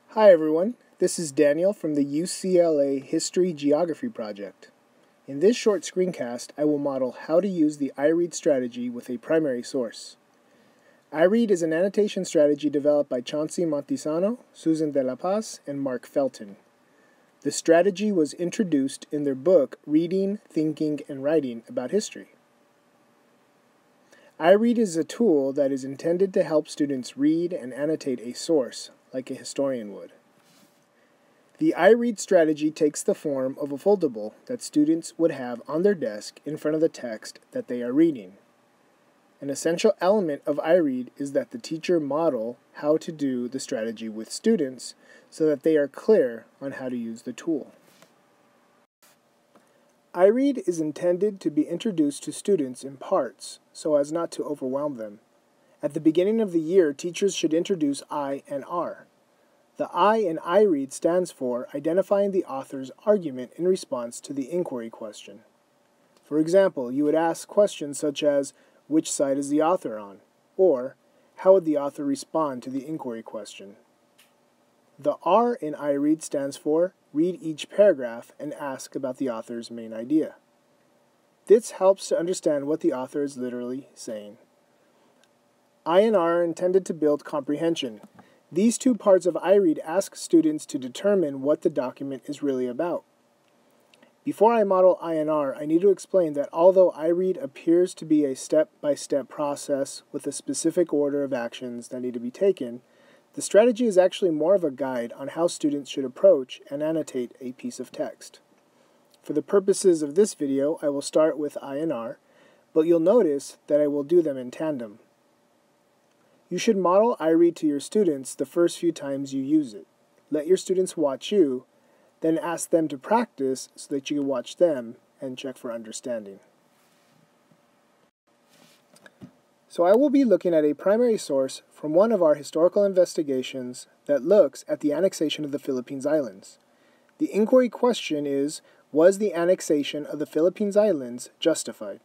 Hi everyone, this is Daniel from the UCLA History Geography Project. In this short screencast, I will model how to use the IREAD strategy with a primary source. IREAD is an annotation strategy developed by Chauncey Montesano, Susan de la Paz, and Mark Felton. The strategy was introduced in their book, Reading, Thinking, and Writing About History. IREAD is a tool that is intended to help students read and annotate a source, like a historian would. The IREAD strategy takes the form of a foldable that students would have on their desk in front of the text that they are reading. An essential element of IREAD is that the teacher model how to do the strategy with students so that they are clear on how to use the tool. IREAD is intended to be introduced to students in parts so as not to overwhelm them. At the beginning of the year, teachers should introduce I and R. The I in IREAD stands for identifying the author's argument in response to the inquiry question. For example, you would ask questions such as, which side is the author on? Or, how would the author respond to the inquiry question? The R in IREAD stands for read each paragraph and ask about the author's main idea. This helps to understand what the author is literally saying. I and R are intended to build comprehension. These two parts of IREAD ask students to determine what the document is really about. Before I model I and R, I need to explain that although IREAD appears to be a step-by-step process with a specific order of actions that need to be taken, the strategy is actually more of a guide on how students should approach and annotate a piece of text. For the purposes of this video, I will start with I and R, but you'll notice that I will do them in tandem. You should model IREAD to your students the first few times you use it. Let your students watch you, then ask them to practice so that you can watch them and check for understanding. So I will be looking at a primary source from one of our historical investigations that looks at the annexation of the Philippines Islands. The inquiry question is, was the annexation of the Philippines Islands justified?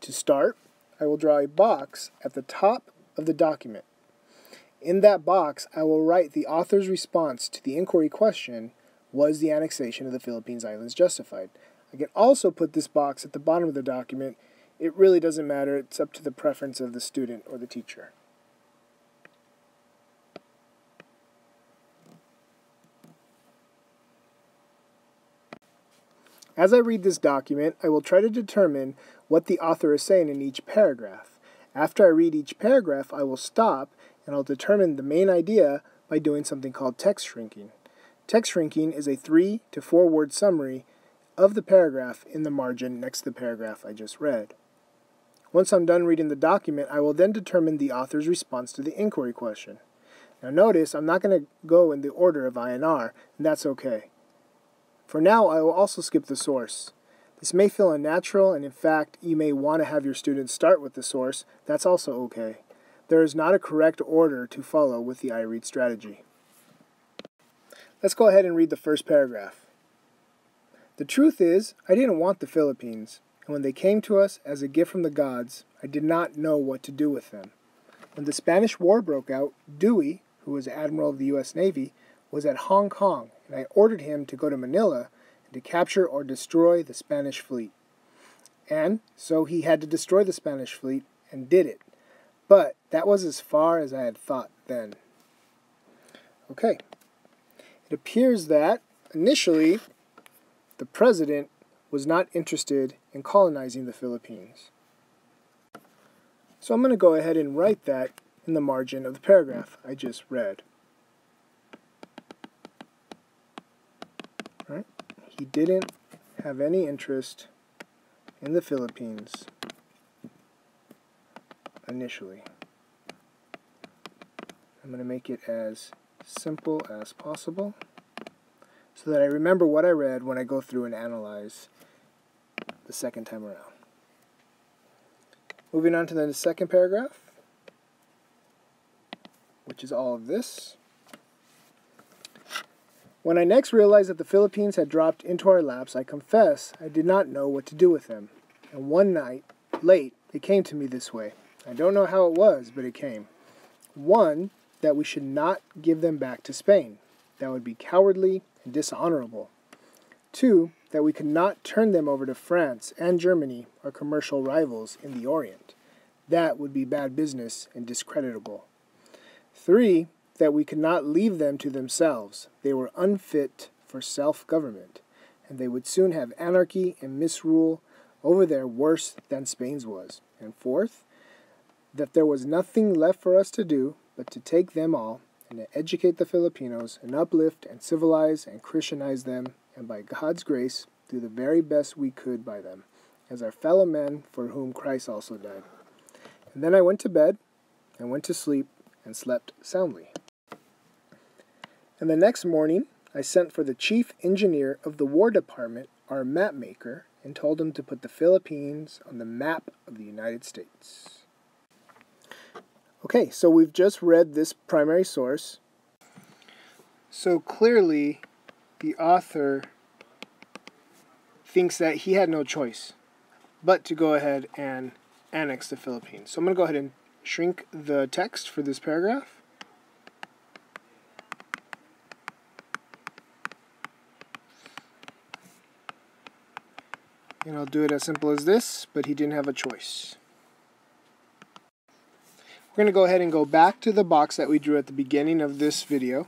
To start, I will draw a box at the top of the document. In that box, I will write the author's response to the inquiry question, was the annexation of the Philippines Islands justified? I can also put this box at the bottom of the document. It really doesn't matter, it's up to the preference of the student or the teacher. As I read this document, I will try to determine what the author is saying in each paragraph. After I read each paragraph, I will stop and I'll determine the main idea by doing something called text shrinking. Text shrinking is a 3 to 4 word summary of the paragraph in the margin next to the paragraph I just read. Once I'm done reading the document, I will then determine the author's response to the inquiry question. Now notice I'm not going to go in the order of I and R, and that's okay. For now, I will also skip the source. This may feel unnatural, and in fact, you may want to have your students start with the source. That's also okay. There is not a correct order to follow with the IREAD strategy. Let's go ahead and read the first paragraph. The truth is, I didn't want the Philippines, and when they came to us as a gift from the gods, I did not know what to do with them. When the Spanish War broke out, Dewey, who was Admiral of the U.S. Navy, was at Hong Kong, and I ordered him to go to Manila and to capture or destroy the Spanish fleet. And so he had to destroy the Spanish fleet, and did it. But that was as far as I had thought then. Okay. It appears that, initially, the president was not interested in colonizing the Philippines. So I'm going to go ahead and write that in the margin of the paragraph I just read. Right? He didn't have any interest in the Philippines initially. I'm going to make it as simple as possible so that I remember what I read when I go through and analyze the second time around. Moving on to the second paragraph, which is all of this. When I next realized that the Philippines had dropped into our laps, I confess I did not know what to do with them. And one night, late, it came to me this way. I don't know how it was, but it came. One, that we should not give them back to Spain. That would be cowardly and dishonorable. 2, that we could not turn them over to France and Germany, our commercial rivals in the Orient. That would be bad business and discreditable. 3, that we could not leave them to themselves. They were unfit for self-government, and they would soon have anarchy and misrule over there worse than Spain's was. And 4th, that there was nothing left for us to do but to take them all and to educate the Filipinos and uplift and civilize and Christianize them, and by God's grace do the very best we could by them, as our fellow men for whom Christ also died. And then I went to bed, and went to sleep, and slept soundly. And the next morning I sent for the chief engineer of the War Department, our map maker, and told him to put the Philippines on the map of the United States. Okay, so we've just read this primary source. So clearly, the author thinks that he had no choice but to go ahead and annex the Philippines. So I'm going to go ahead and shrink the text for this paragraph. And I'll do it as simple as this, but he didn't have a choice. We're going to go ahead and go back to the box that we drew at the beginning of this video.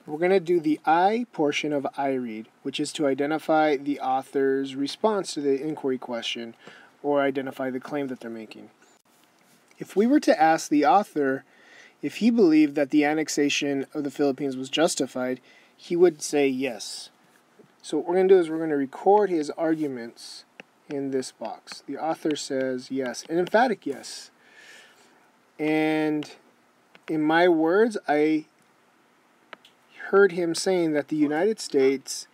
We're going to do the I portion of IREAD, which is to identify the author's response to the inquiry question or identify the claim that they're making. If we were to ask the author if he believed that the annexation of the Philippines was justified, he would say yes. So what we're going to do is we're going to record his arguments in this box. The author says yes, an emphatic yes. And in my words, I heard him saying that the United States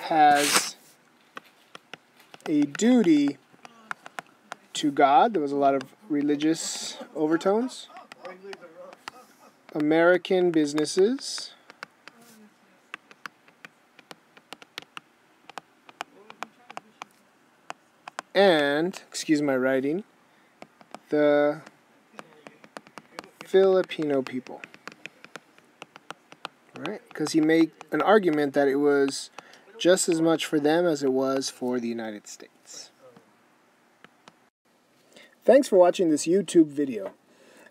has a duty to God. There was a lot of religious overtones. American businesses. And, excuse my writing, the Filipino people. Right? Because he made an argument that it was just as much for them as it was for the United States. Thanks for watching this YouTube video.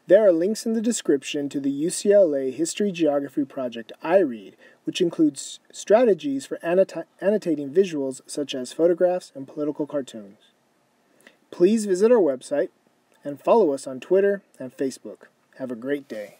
There are links in the description to the UCLA History Geography project IREAD, which includes strategies for annotating visuals such as photographs and political cartoons. Please visit our website and follow us on Twitter and Facebook. Have a great day.